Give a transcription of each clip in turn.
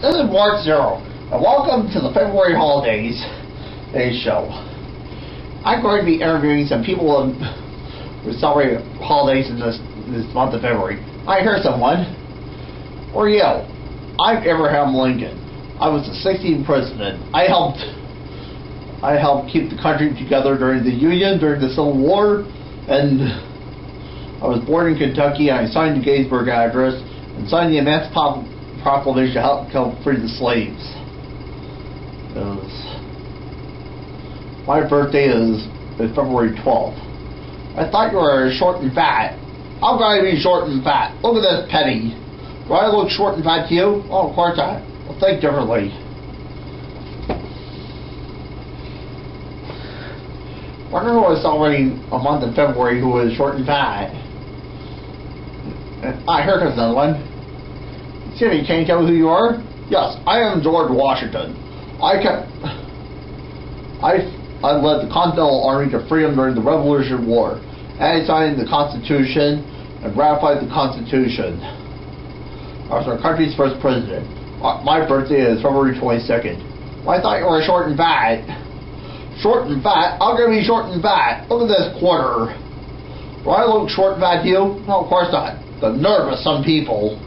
This is Mark Zero, and welcome to the February Holidays show. I'm going to be interviewing some people who celebrate holidays in this month of February. I hear someone. Or you. I'm Abraham Lincoln. I was the 16th president. I helped keep the country together during the Union, during the Civil War, and I was born in Kentucky. I signed the Gettysburg Address and signed the Emancipation Proclamation to help free the slaves. My birthday is February 12th. I thought you were short and fat. How can I be short and fat? Look at this petty. Do I look short and fat to you? Oh, of course not. Well, think differently. I wonder who was celebrating a month in February who was short and fat. Here comes another one. Jimmy, can you tell me who you are? Yes, I am George Washington. I led the Continental Army to freedom during the Revolutionary War, and I signed the Constitution and ratified the Constitution. I was our country's first president. My birthday is February 22nd. Well, I thought you were short and fat. Short and fat? How can I be short and fat? Look at this quarter. Do I look short and fat to you? No, of course not. The nerve of some people.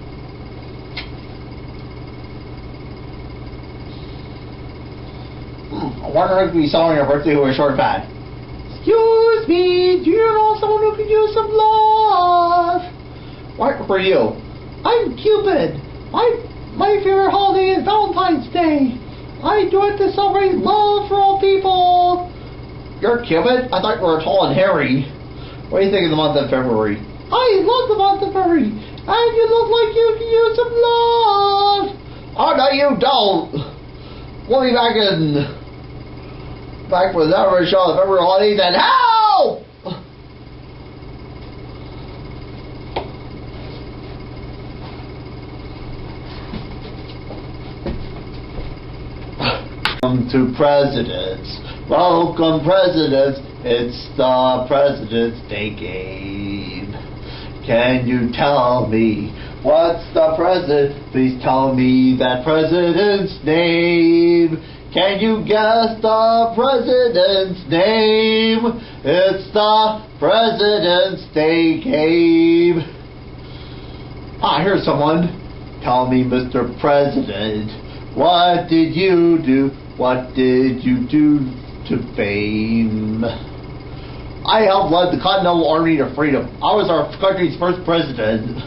I wonder who could be celebrating your birthday who is short and fat. Excuse me, do you know someone who could use some love? What for you? I'm Cupid. My favorite holiday is Valentine's Day. I do it to celebrate love for all people. You're Cupid? I thought you were tall and hairy. What do you think of the month of February? I love the month of February. And you look like you can use some love. Oh, no, you don't. We'll be back for another show of February holidays and help! Welcome to presidents. Welcome presidents. It's the President's Day game. Can you tell me what's the president? Please tell me that president's name. Can you guess the president's name? It's the President's Day game. Here's someone. Tell me, Mr. President, what did you do? What did you do to fame? I helped lead the Continental Army to freedom. I was our country's first president.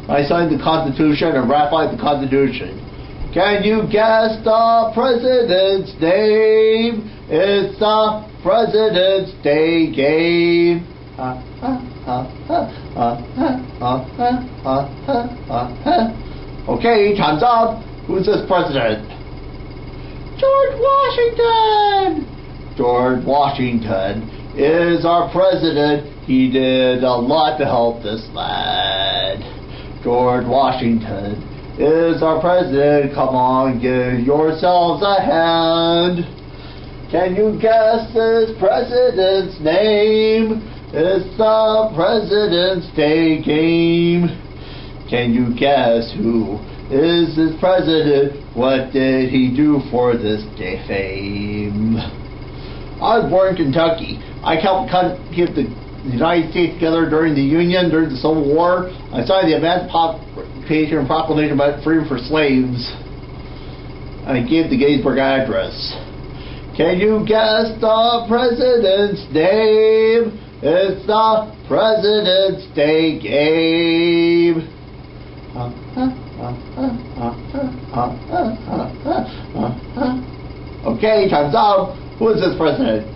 I signed the Constitution and ratified the Constitution. Can you guess the president's name? It's the President's Day game. Okay, time's up. Who's this president? George Washington! George Washington is our president. He did a lot to help this lad. George Washington is our president. Come on, give yourselves a hand. Can you guess this president's name? It's the President's Day game. Can you guess who is this president? What did he do for this day fame? I was born in Kentucky. I helped keep the United States together during the Union, during the Civil War. I signed the Emancipation Proclamation about freedom for slaves. I gave the Gettysburg Address. Can you guess the president's name? It's the President's Day game. Okay, time's up. Who is this president?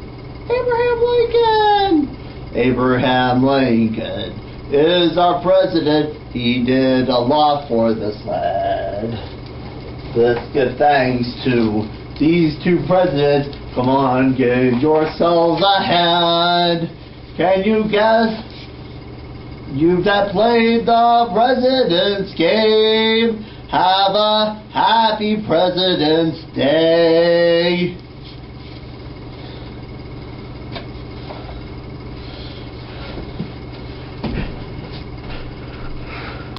Abraham Lincoln. Abraham Lincoln is our president. He did a lot for this lad. Let's give thanks to these two presidents. Come on, give yourselves a hand. Can you guess? You that played the president's game. Have a happy President's Day.